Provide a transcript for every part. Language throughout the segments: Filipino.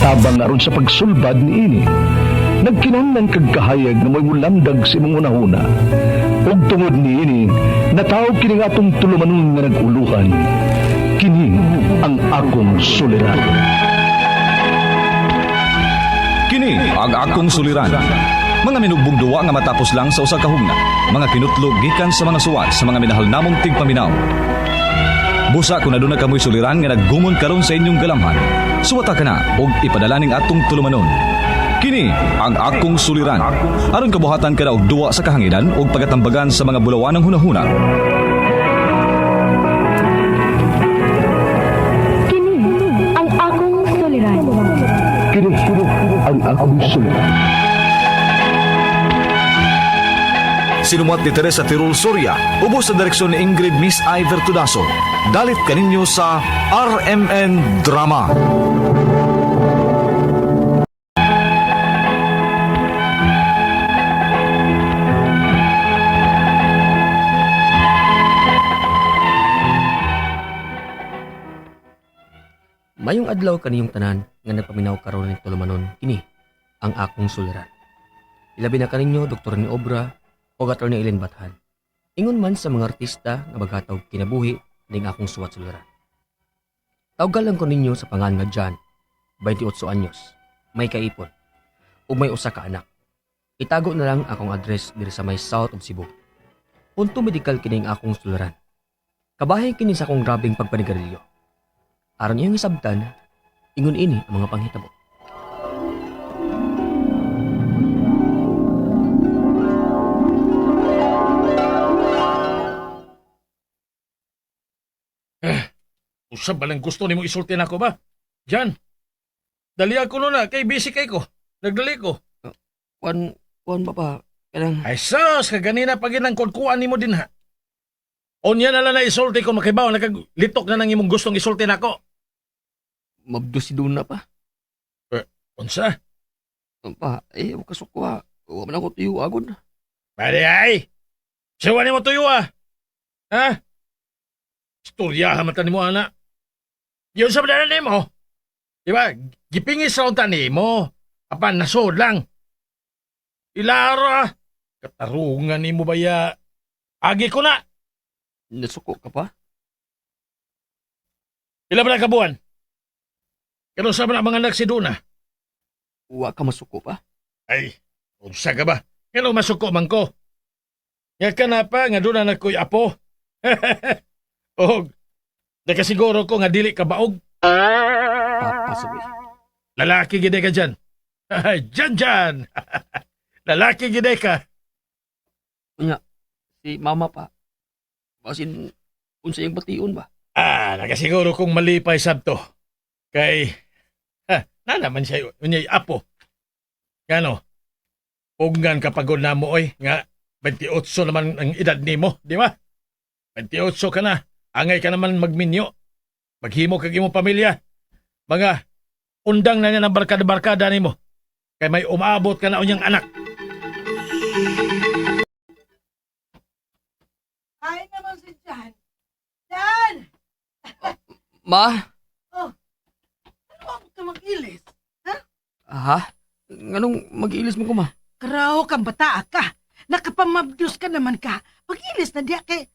tabang aron sa pagsulbad ni ini. Nagkinahanglan kag kahayag na may mulamdag sa imong una-una. Ug tungod ni ini, natawag kini nga atong tulumanon nga naguluhan. Kini ang akong suliran. Kini ang akong suliran. Mga minugbong duwa nga matapos lang sa usa ka hugna. Mga kinutlog gikan sa mga suwat sa mga minahal namong tigpaminaw. Busa kung aduna kamoy suliran nga naggumon karon sa inyong galamhan. Suwata ka na og ipadala ning atong tulumanon. Kini ang akong suliran. Aron kabuhatan ka na og duwa sa kahanginan og pagatambagan sa mga bulawan ng hunahuna. Kini ang akong suliran. Kini ang akong suliran. Sinumat ni Teresa Tirul Soria, ubos sa direksyon ni Ingrid Miss Iver Tudaso. Dalit kaninyo sa RMN Drama. Mayong adlaw kaniyong tanan nga nagpaminaw karon ni tulumanon kini ang akong suliran. Ilabi na kaninyo Dr. ni Obra o Atty. Ellen Bathan. Ingon man sa mga artista nga maghataw kinabuhi ning akong suwat suliran. Tawgal lang ko ninyo sa pangalan nga John, 28 anyos, may kaipon, ug may usa ka anak. Itago na lang akong address diri sa may south of Cebu. Punto medikal kining akong suliran. Kabahin kini sa akong grabing pagpanigarilyo. Aron iyong isabtan, ingon ini ang mga panghitabo. Usab ba lang gusto nimo isulti na ako ba? Jan, dali ako no na, kay busy kay ko. Nagdali ko. Kuan ba pa? Kanang Ay sus, kaganina pa ginang kudkuan nimo din ha. Onya na lang na isulti ko makibaw, nakaglitok na nang imong gustong isulti na ako. mabdo si Duna pa. Unsa? Pa, wag kasukwa. Huwag man ako tuyo agod. Pare ay! Siwa nimo tuyo ah! Ha? Istoryahan mata nimo anak. Yun sa badala nimo. Diba? Gipingis raw ta nimo. Apan nasod lang. Ilara! Katarungan nimo baya. Agi ko na! Nasuko ka pa? Pila ba na kabuan? Kano sa mga anak si Duna? Huwag ka masuko pa? Ay, unsa ka ba? Kano masuko man ko? Nga ka na pa, nga doon na ko'y apo. Og, nakasiguro ko nga dili ka baog. Pasabi. Lalaki gide ka dyan. Dyan! Lalaki gide ka. Nga, si mama pa. Basin, unsa yung bation ba? Nakasiguro kong malipay sabto. Kay, na naman siya, unyay apo. Gano? Pugnan kapagod na mo oy, nga 28 naman ang edad nimo, di ba? 28 ka na, angay ka naman magminyo. Maghimo kag imong pamilya. Mga undang na niya ng barkada-barkada nimo. Kay may umabot ka na unyang anak. Ay naman si Jan. Jan! Ma? Ano ka mag-ilis? Ha? Anong mag-iilis mo ko, ma? Karaw kang bata ka. Nakapamabdos ka naman ka. Mag-ilis na diya kay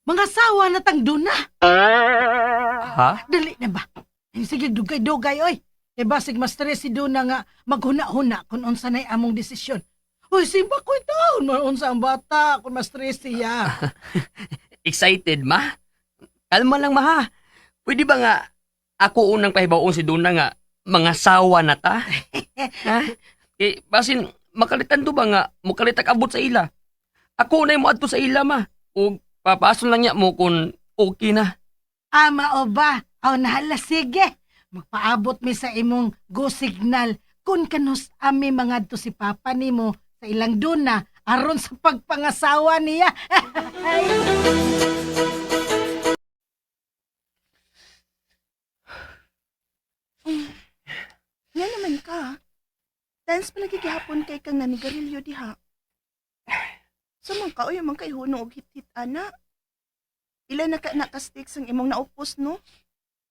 mga sawa na tang duna. Ha? Dali na ba? Ay, sige, dugay-dugay, oy. Kay basig mas stress si Duna nga maghuna-huna kung unsa na'y among desisyon. Uy, simba ko itaon. Unsa ang bata kung mas stress siya. Excited, ma? Kalma lang, ma, ha? Pwede ba nga ako unang pahibaon si Duna nga mga sawa na ta? Ha? Basin, makalitan to ba nga mukalitak abot sa ila? Ako na yung adto sa ila, ma. O papason lang niya mo kung okay na. Ama o ba? O nahala, sige. Magpaabot mi sa imong go signal kung kanus ami mga to si Papa nimo sa ilang Duna aron sa pagpangasawa niya. Nga naman ka. Dance pa lagi gihapon kay kang nanigarilyo diha. Sumang ka o yung mga kaihuno og hit-hit ana. Ilan na ka nakasticks ang imong naupos no?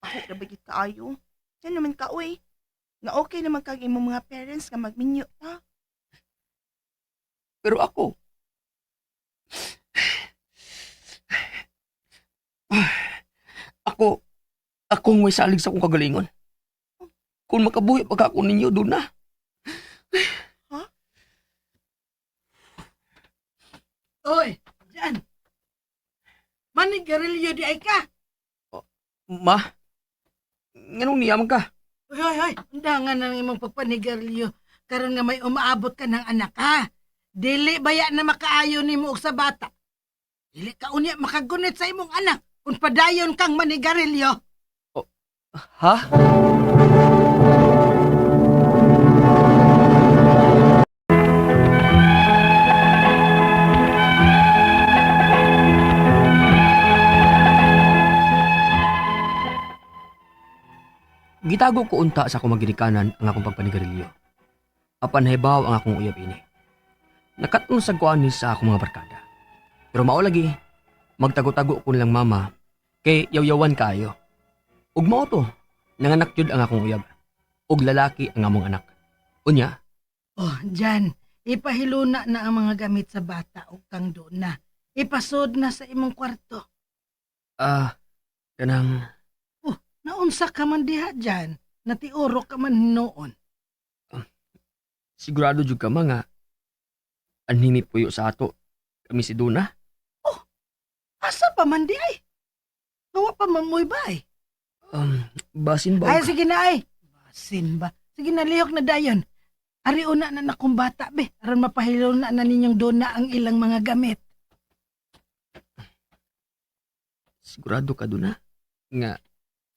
Ako na bagit kaayo. Yan naman ka oy. Nga okay naman kag imong mga parents nga magminyo ta. Pero akong may salig sa akong kagalingon. Kung makabuhi pagka ako ninyo, doon na. Oy, dyan. Manigarilyo di ay ka. Ma, nganong niyaman ka? Hoy. Undangan ng imong pagpanigarilyo. Karon nga may umaabot ka ng anak ha. Dili baya na makaayo ni mo og sa bata. Dili ka unya makagunit sa imong anak kung padayon kang manigarilyo. Ha? Gitago ko unta sa akong maginikanan ang akong pagpanigarilyo. Apan hibaw ang akong uyab ini. Nakatong sa kuan ni sa akong mga barkada. Pero mao lagi, magtago-tago ko nilang mama kay yaw-yawan kayo. Ug mao to, nanganak jud ang akong uyab. Ug lalaki ang among anak. Unya, Oh, dyan. Ipahiluna na ang mga gamit sa bata o kang doon na. Ipasod na sa imong kwarto. kanang Naunsa ka man diha dyan. Natiuro ka man noon. sigurado jud ka mga anhimi puyo sa ato. Kami si Duna. Asa pa man di ay? Gawa pa mamoy ba ay? Basin ba? Ay, sige na ay. Basin ba? Sige na, lihok na dayon. Ari una na nakong bata, be. Aron mapahiluna na ninyong doon na ang ilang mga gamit. Sigurado ka Duna nga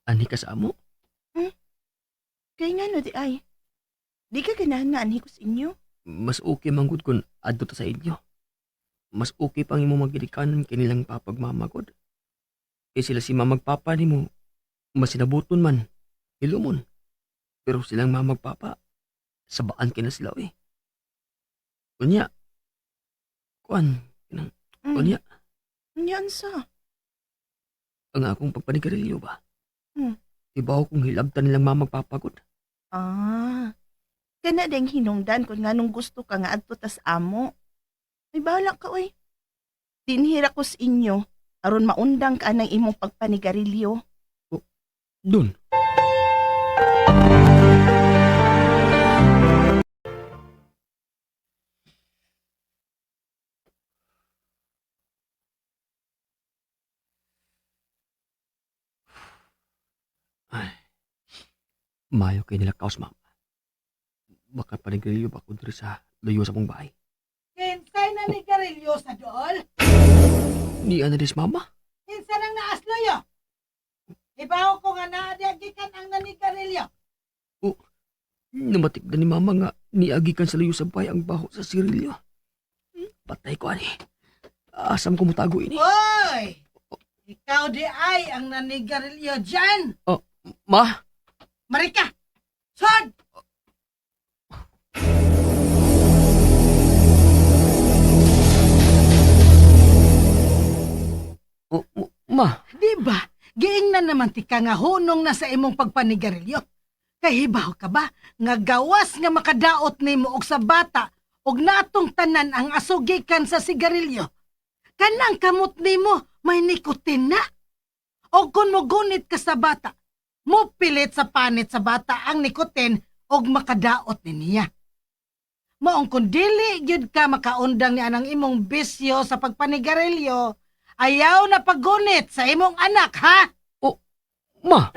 ani ka sa amo? Kay nga no di ay. Di ka ganahan nga anhi ko sa inyo. Mas okay manggod kung adto ta sa inyo. Mas okay pang imo magidikanan kinilang papagmamagod. Kay sila si mamagpapa ni mo, masinabuton man, hilumon. Pero silang mamagpapa, sabaan kina sila eh. Kunya, kunya, Yan sa. ang akong pagpanigarilyo ba? Hmm. Ibaw kong hilabtan nilang mamagpapagod. Kana ding hinungdan kung nganong gusto ka nga adto tas amo. Ay bahala ka oy. Dinhira ko sa inyo aron maundang ka ng imong pagpanigarilyo. Dun. Ay. Mayo kay nila kaos mama. Baka panigrilyo ba ko diri sa layo sa mong bahay. Kinsay na ni Garillo sa dool? Ni Anadis mama? Kinsay nang naasloyo? Ibaw ko nga naadiagikan ang nanigarilyo. Namatik na ni mama nga niagikan sa layo sa bahay ang baho sa sirilyo. Patay ko ani. Asam ko mutago ini. Oy! Ikaw di ay ang nanigarilyo dyan! Ma! Marika! Sod! Ma! Di ba? Giingnan naman ti ka nga hunong na sa imong pagpanigarilyo. Kahibaw ka ba? Nga gawas nga makadaot nimo og sa bata og natong tanan ang asugikan sa sigarilyo. Kanang kamot nimo may nikotin na. O kung mo gunit ka sa bata, mo pilit sa panit sa bata ang nikotin og makadaot ni niya. Maong kung dili gyud ka makaundang ni anang imong bisyo sa pagpanigarilyo, ayaw na paggunit sa imong anak, ha? Ma!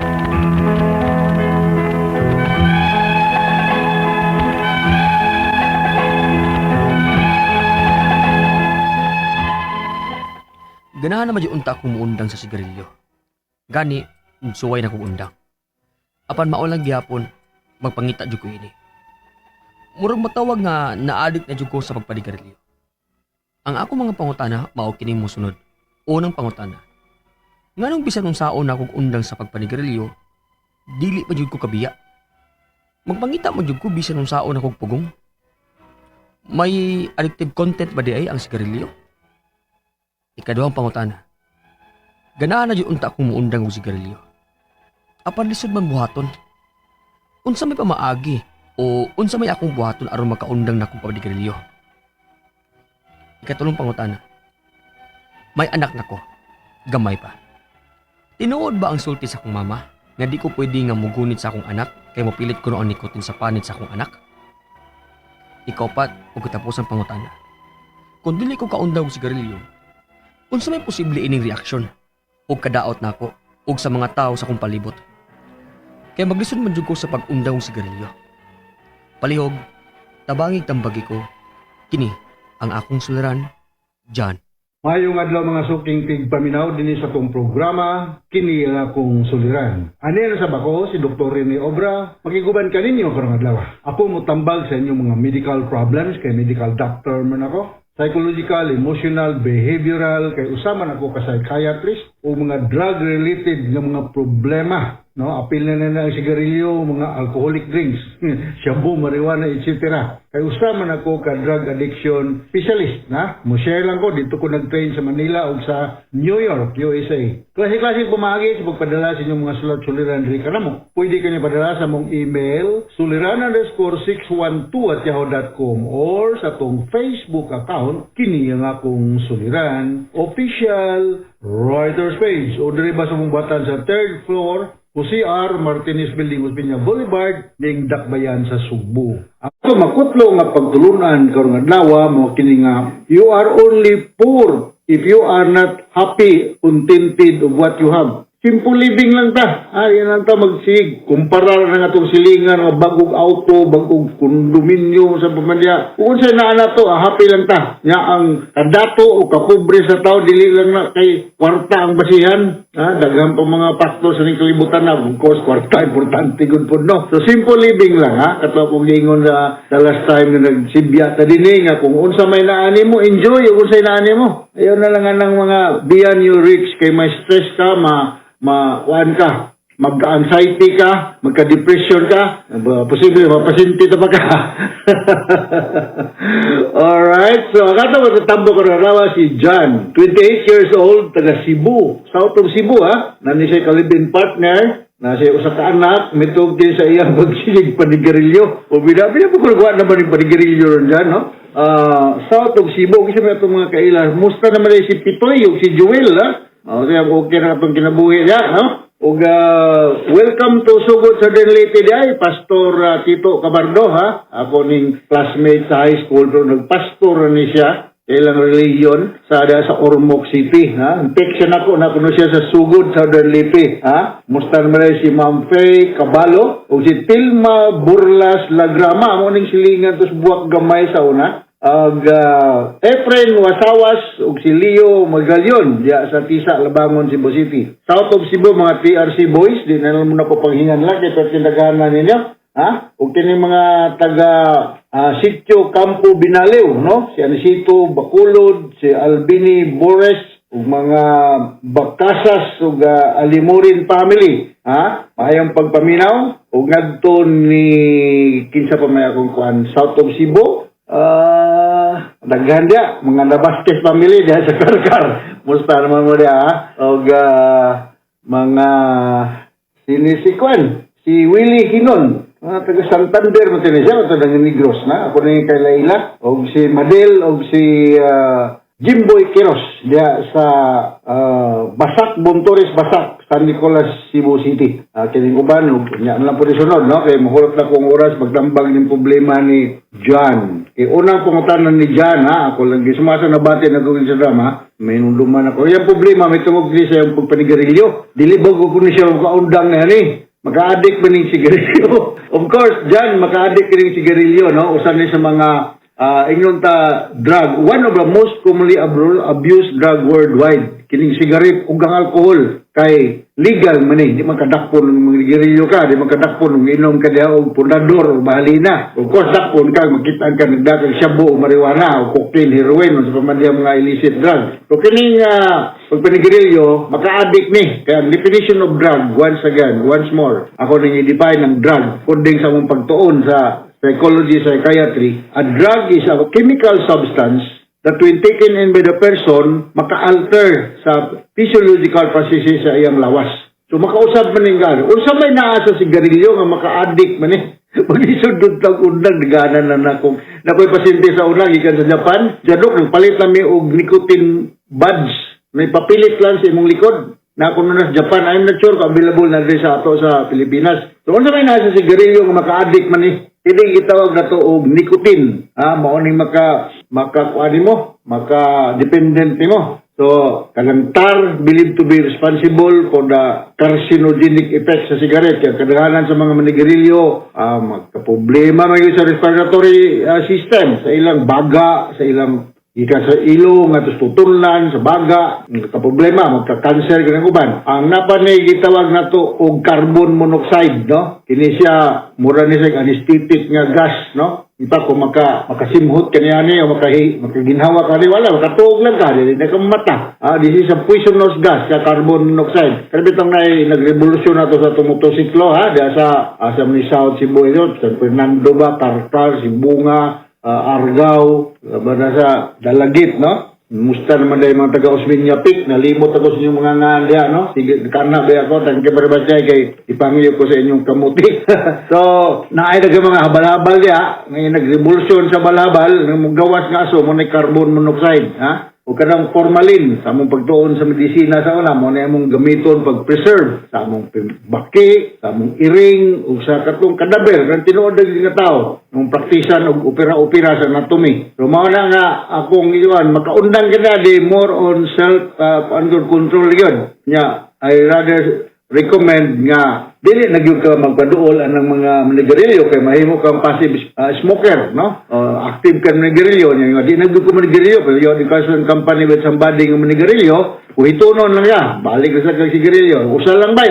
Ganahan naman yung unta akong muundang sa sigarilyo. Gani, suway na kong undang. Apan maulang gihapon, magpangita dyan ko ini. Murag matawag nga na-addict na dyan ko sa pagpanigarilyo. Ang ako mga pangutana, mao kini mo sunod. Unang pangutana. Nganong bisan nung saon na akong undang sa pagpanigarilyo, dili pa dyan ko kabiya. Magpangita mo dyan ko bisan nung saon akong pugong. May addictive content ba di ay ang sigarilyo? Ikaduhang pangutana. Ganahan na dyan unta akong muundang og sigarilyo. Apan lisod man buhaton. unsa may pamaagi o unsa may akong buhaton aron makaundang na akong pabadigarilyo. Ikatulong pangutana. May anak na ko, gamay pa. Tinuod ba ang sulti sa akong mama nga di ko pwede nga mugunit sa akong anak kay mopilit ko noon nikotin sa panit sa akong anak? Ikaupat ug katapusang pangutana. Kung dili ko kaundaw og sigarilyo, unsa may posible ining reaksyon ug kadaot nako ug sa mga tao sa akong palibot? Kaya maglisod man jud ko sa pag-undaw og sigarilyo. Palihog, tabangig tambagi ko, kini ang akong suliran, John. Mayong adlaw mga suking tigpaminaw dinhi sa tong programa kini ang akong suliran. Ani na sa bako si Dr. Rene Obra, magiguban kaninyo karong adlaw. Ako mo tambag sa inyong mga medical problems kay medical doctor man ako. Psychological, emotional, behavioral kay usama na ako ka psychiatrist o mga drug related nga mga problema. No, apil na ang sigarilyo, mga alcoholic drinks, shabu, marijuana, etc. Kay usama na ako ka drug addiction specialist, na? Mo-share lang ko, dito ko nag-train sa Manila o sa New York, USA. Klase-klase pumagi sa pagpadala sa inyong mga sulat-suliran diri kanamo. Pwede kanyo padala sa mong email, suliran_612@yahoo.com or sa tong Facebook account, kini ang akong suliran, official writer's page. O diri ba sa mong batan sa 3rd floor, OCR Martinez Building, Uspiña Boulevard, ning Dakbayan sa Subo. Ako makutlo nga pagtulunan karong adlaw mo kini nga you are only poor if you are not happy, contented of what you have. Simple living lang ta. Yan lang ta magsig. Kumpara na nga itong silingan, nga bagong auto, bagong kondominyo sa pamilya. Kung sa na to, happy lang ta. Nga ang kadato o kapobre sa tao, dili lang na kay kwarta ang basihan. Daghang pa mga pastor sa ning kalibutan na. Of course, kwarta, importante good po, no? So, simple living lang, ha? Katwa kong giingon na the last time na nagsibya ta din nga kung unsa may naani mo, enjoy yung unsa naani mo. Ayaw na lang nga ng mga beyond your reach, kay may stress ka, mawaan ka, magka-anxiety ka, magka-depression ka, posible mapasinti ta pa ka. Alright, so akata matatambo ko na rawa si John, 28 years old, taga Cebu, south of Cebu, ha? Nani siya kalibin partner, na siya usa ka anak, mitog din sa iyang pagsilig panigarilyo. O binabi po kung nagawa naman yung panigarilyo ron dyan, no? South of Cebu, kasi may itong mga kailan, musta naman si Pitoy, yung si Joel, ha? Kaya okay na itong kinabuhi niya, no? Ug welcome to Sugod sa Leyte diay, Pastor Tito Cabardo, ha? Ako ning classmate sa high school, pero nagpastor ni siya, ilang religion, sa Ormoc City, ha? Infection ako, nakuno siya sa Sugod sa Leyte, ha? Musta naman si Ma'am Faye Cabalo, o si Tilma Burlas Lagrama, amo ning silingan tos buwak gamay sa una. Efren Wasawas ug si Leo Magalyon diya sa Tisa, Labangon, Cebu City. South of Cebu, mga TRC boys, di na naman na po panghingan lang kaya tindagaan ninyo, ha? Ug kini mga taga Sitio Campo Binalew, no? Si Anisito Bacolod, si Albini Bores ug mga Bakasas ug Alimurin family, ha? Mayang pagpaminaw ug ngadto ni kinsa pa may akong kuan South of Cebu. Daghan dia mga Nabastes family dia sa Karkar. Musta naman mo dia, ha? Og mga sinisikuan si Willie Hinon, taga Santander mo siya, ito ng Negros na. Ako na kay Laila, og si Madel, og si Jimboy Quiros dia sa Basak, Bontores Basak, San Nicolas, Cebu City. Kining uban, nya lang po sunod, no? Kay mahulot na kong oras magdambag ng problema ni John. Kay unang pangutanan ni John, ha? Ako lang gisumasa na bati na gawin sa drama, may nunduman ako. Yung problema, may tungog din sa yung pagpanigarilyo. Dilibog ko ni siya kaundang na yan, eh. Maka-addict ba ng sigarilyo? Of course, John, maka-addict ng sigarilyo, no? Usan ni sa mga ingnon ta drug, one of the most commonly abused drug worldwide, kining sigaret ug ang alcohol, kay legal man di makadakpon ng mga sigarilyo ka, di makadakpon ng inom ka diha og pundador o bahalina. Of course dakpon ka makita ka nagdagang shabu o marijuana o cocaine, heroin o sa pamandya mga illicit drugs. So kining pagpanigarilyo maka-addict ni. Kaya definition of drug, once more, ako nang i-define ng drug kunding sa mong pagtuon sa psychology, psychiatry. A drug is a chemical substance that when taken in by the person, maka-alter sa physiological processes sa iyang lawas. So makausap man ning gan. Unsa may naa sa sigarilyo nga maka-addict man eh. Pag-isudod tag undang diganan na nakoy pasyente sa unang gikan sa Japan. Jadok nagpalit lami og nicotine buds. May papilit lang sa imong likod. Na kung na sa Japan, I'm not sure kung available na rin sa ato sa Pilipinas. So unsa may naa sa sigarilyo nga maka-addict man eh. Hindi gitawag na to og nicotine. Mao ning maka-kuan mo, maka-dependent mo. So, kalantar believed to be responsible for the carcinogenic effects sa cigarette. Kaya kadalanan sa mga manigarilyo, magkaproblema may sa respiratory system, sa ilang baga, sa ilang ika sa ilong, at tutulan, sa baga, magkaproblema, magka-cancer, ganang uban. Ang napanay gitawag na to og carbon monoxide, no? Kini siya, mura ni siya anesthetic nga gas, no? Ipa kung makasimhot ka niya o makaginhawa ka niya, wala, makatuog lang ka, hindi na kamata. This is a poisonous gas, sa carbon monoxide. Kaya bitang nag-revolusyon na to sa motosiklo, diya sa ni South Cebu, San Fernando ba, Tartar, Sibunga, Argao, sa Dalagit, no? Musta naman dahil mga taga-Osmeña Peak, nalimot ako sa inyong mga ngandya, no? Sige, kana ba ako, tangke barabasay kay ipangyo ko sa inyong kamuti. So, naay na mga habal-habal diya, ngayon nag-revolusyon sa balhabal, nang gawas nga aso, mo na carbon monoxide, ha? O kanang formalin, sa among pagtuon sa medisina sa una, mo na among gamiton pag-preserve, sa among baki, sa among iring, o sa katong kadaber, kang tinuod ng tao, nung praktisan o opera-opera sa anatomy. So, mao na nga akong iwan, makaundang ka na, di more on self control yun. Yeah, I rather recommend nga dili nagyud ka magpaduol anang mga manigarilyo kay mahimo kang passive smoker, no? Active ka manigarilyo nga di nagyud ka manigarilyo pero yung education company with somebody nga manigarilyo uhitunon lang ya balik sa kag sigarilyo usa lang ka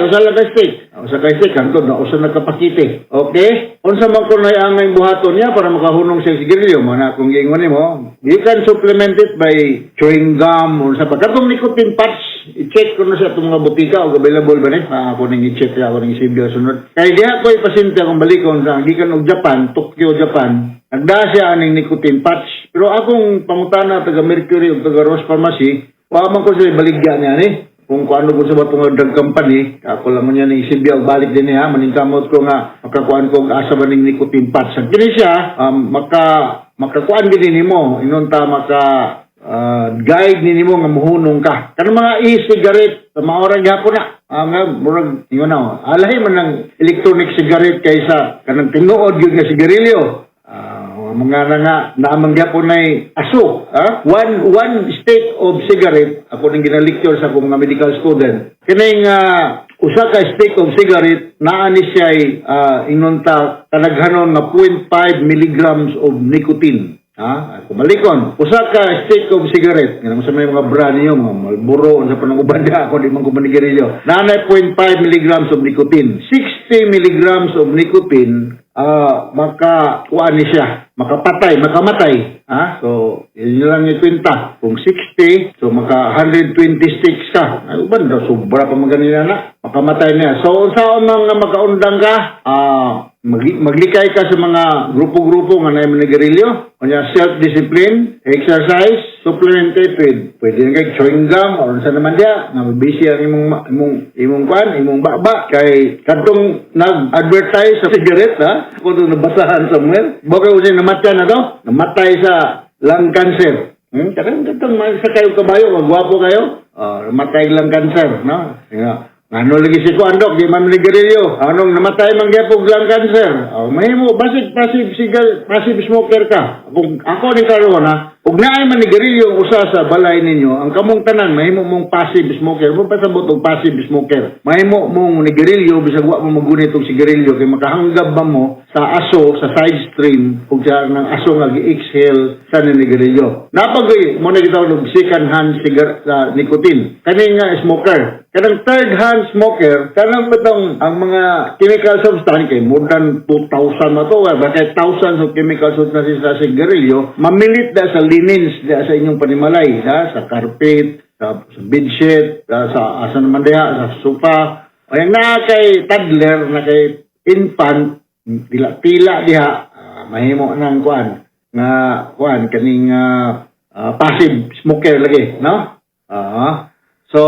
stick kanto na usa nagkapakite. Okay, unsa man kun angay buhaton niya para makahunong sa sigarilyo mo na kung giingon nimo you can supplement it by chewing gum or sa katong nicotine patch. I-check ko na sa itong mga butika o available ba ni? Ako nang i-check kaya ako nang isibyo sunod. Kaya diha ko ipasinte akong balikon sa gikan og Japan, Tokyo, Japan. Nagda siya aning nicotine patch. Pero akong pangutana taga Mercury o taga Rose Pharmacy, wa man ko sa baligya niya ni. Kung ano ko sa batong drug company, ako lang mo niya nang isibyo balik din niya. Maningkamot ko nga makakuan ko asa ba ning nicotine patch. Sa kini siya makakuan din nimo inunta guide nimo nga muhunong ka. Kanang mga e-cigarette, maorang gapon na. Nga murag ingon na. Alahi man ng electronic cigarette kaysa kanang tinuod gyud nga sigarilyo. Mga nga naamang gyapon nay aso, one stick of cigarette ako ning ginalecture sa akong mga medical student. Kining usa ka stick of cigarette naa ni siya inunta kanaghanon nga 0.5 milligrams of nicotine. Kumalikon. Usa ka stick of cigarette. Ganun sa may mga brand niyo, mga Marlboro, sa panangubanda ako, di man ko manigarilyo. Nanay 0.5 milligrams of nicotine. 60 milligrams of nicotine, makakuha ni siya. Makamatay. So, yun lang yung kwenta. Kung 60, so maka 120 sticks ka. Ay, banda, sobra pa maganin na. Makamatay niya. So, saan mga makaundang ka, maglikay ka sa mga grupo-grupo nga na manigarilyo. Kanya self-discipline, exercise, supplemented with pwede na kay chewing gum or sa naman dia nga mabisi ang imong baba kay kadtong nag-advertise sa cigarette kung nabasahan somewhere baka usin namatay na daw namatay sa lung cancer. Kadtong sa kayo kabayo magwapo kayo namatay lung cancer, no? Ano lagi si Kuandok, di man manigarilyo. Anong namatay man gyapon lung cancer. Mahimo passive smoker ka. Kung ako ni karon ug naay manigarilyo usa sa balay ninyo, ang kamong tanan mahimo mong passive smoker. Mo pasabot og passive smoker. Mahimo mong manigarilyo bisag wa mo magunit og sigarilyo kay makahanggab ba mo sa aso sa side stream ug sa nang aso nga gi-exhale sa manigarilyo. Napagay mo na gitawag og second hand nicotine. Kani nga smoker. Kanang third hand smoker, kanang batong ang mga chemical substance kay more than 2,000 na to, bakit thousands of chemical substances sa sigarilyo, mamilit da sa linens da sa inyong panimalay, sa carpet, sa bedsheet, sa asa naman diha, sa sofa. Ay na kay toddler, na kay infant, pila diha, mahimo nang kaning passive smoker lagi, no? So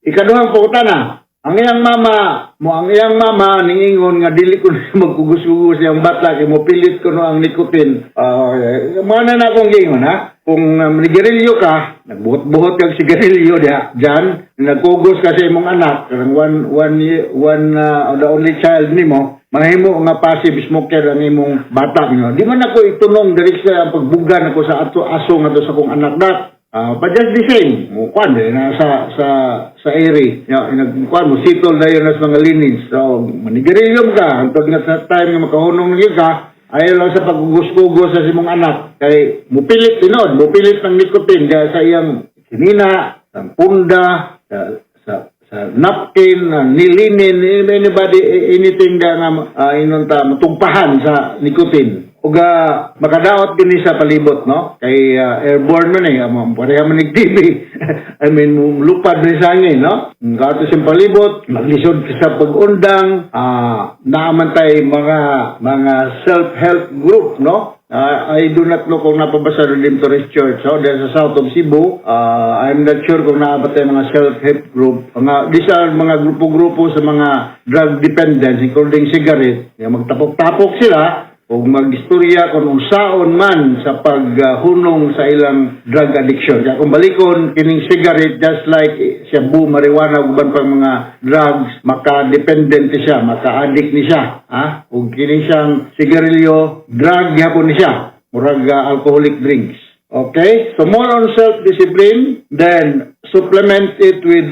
ikaduhang pangutana, ang iyang mama ningingon nga dili ko na magkugos-ugos yung bata kay mo pilit ko no ang nikotin. Mana na akong gingon ha. Kung nigarilyo ka, nagbuhot-buhot kag sigarilyo diyan, nagkugos ka sa imong anak, karang the only child nimo, mahimo nga passive smoker ang imong bata niyo. Di man ako itunong diri sa pagbugan ako sa aso nga to sa kong anak dat. But just the same, mukuan na sa area. Mukuan mo, sitol na yun sa mga linins. So, manigarilyo ka. Hantod nga sa time nga makahunong na ka, ayaw lang sa pagugos-gugos sa simong anak. Kay, mupilit tinod, mupilit ng nikotin kaya sa iyang kinina, sa punda, sa napkin, nilinin, anybody, anything nga matungpahan sa nikotin. Uga makadaot din sa palibot, no? Kay airborne man pareha man TV. I mean, lupad rin sa hangin, no? Kato sa palibot, maglisod ka sa pag-undang, naaman tayo mga self-help group, no? I do not know kung napabasa Redemptorist Church. So, dahil sa south of Cebu, I'm not sure kung naabat tayo mga self-help group. These are mga grupo-grupo sa mga drug dependents, including cigarette. Magtapok-tapok sila, o mag-istorya kung unsaon man sa paghunong sa ilang drug addiction. Kaya kung balikon, kining cigarette, just like shabu, marijuana, uban pang mga drugs, maka-dependent siya, maka-addict ni siya. Kung kining siyang sigarilyo, drug yapon ni siya, murag alcoholic drinks. Okay? So more on self-discipline, then supplement it with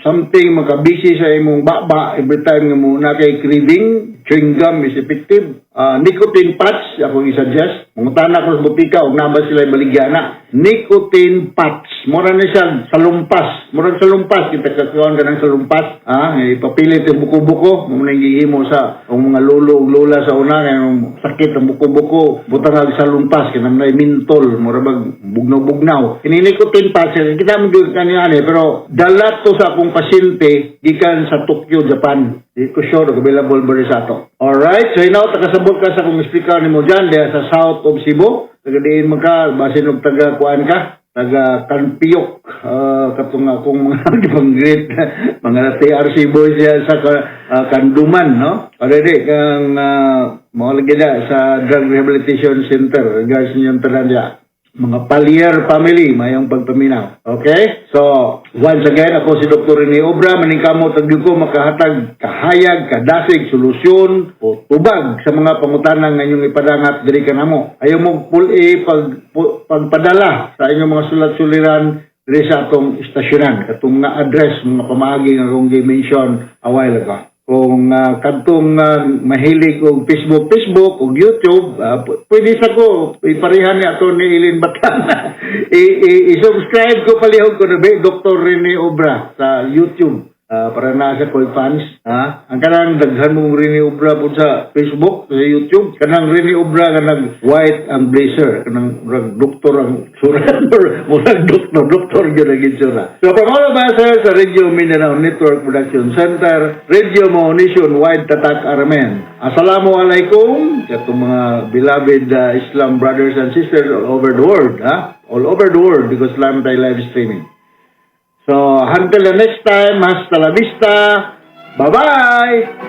something makabisi sa imong baba every time nga mo na kay craving. Chewing gum is effective. Nicotine patch, ako i-suggest. Mungutana ko sa butika, huwag naman sila baligyana. Nicotine patch. Mura na siya salumpas. Mura sa lumpas. Kita kakawan ka ng salumpas. Ipapilit yung buko-buko. Muna hihimo sa mga lolo lola sa una. Yung sakit ang buko-buko. Butang sa lumpas. Kinam na mintol. Mura bag bugnaw-bugnaw. Nicotine patch. Kita mo doon kanina. Pero dalat to sa akong pasyente gikan sa Tokyo, Japan. Di ko sure available ba rin sa ato. Alright, so inaw takasabot ka sa kung speaker ni mo dyan dahil sa south of Cebu. Tagadiin mo ka, basin og taga-kuan ka, taga-Kanpiyok. Katong akong mga gipang-great, mga TRC boys yan sa Kanduman, no? Already, kang mga lagi na sa Drug Rehabilitation Center, guys ninyong tanan dyan. Mga Palier family, mayong pagpaminaw. Okay? So, once again, ako si Dr. Rene Obra, maningkamot ang ko makahatag kahayag, kadasig, solusyon, o tubag sa mga pangutanang nga inyong ipadangat diri ka namo. Ayaw mo pagpadala sa inyong mga sulat-suliran diri sa atong istasyonan. Katong nga address, mga pamaagi nga kong mention a while ago. Kung kantong mahilig og Facebook o YouTube, pwede sa ko iparehan ni ato ni Ilin Batan. I-subscribe ko palihog ko na Dr. Rene Obra sa YouTube. Para na sa koi fans. Ang kanang daghan mong Rene Obra po sa Facebook, sa YouTube. Kanang Rene Obra, kanang white and blazer. Kanang doktor ang surat. Murag doktor yun ang insura. So, pamalo ba sa Radio Mindanao Network Production Center, Radio mo nationwide tatak aramen. Assalamualaikum. Katong mga beloved Islam brothers and sisters all over the world. All over the world because Islam tayo live streaming. So, until the next time, hasta la vista. Bye-bye!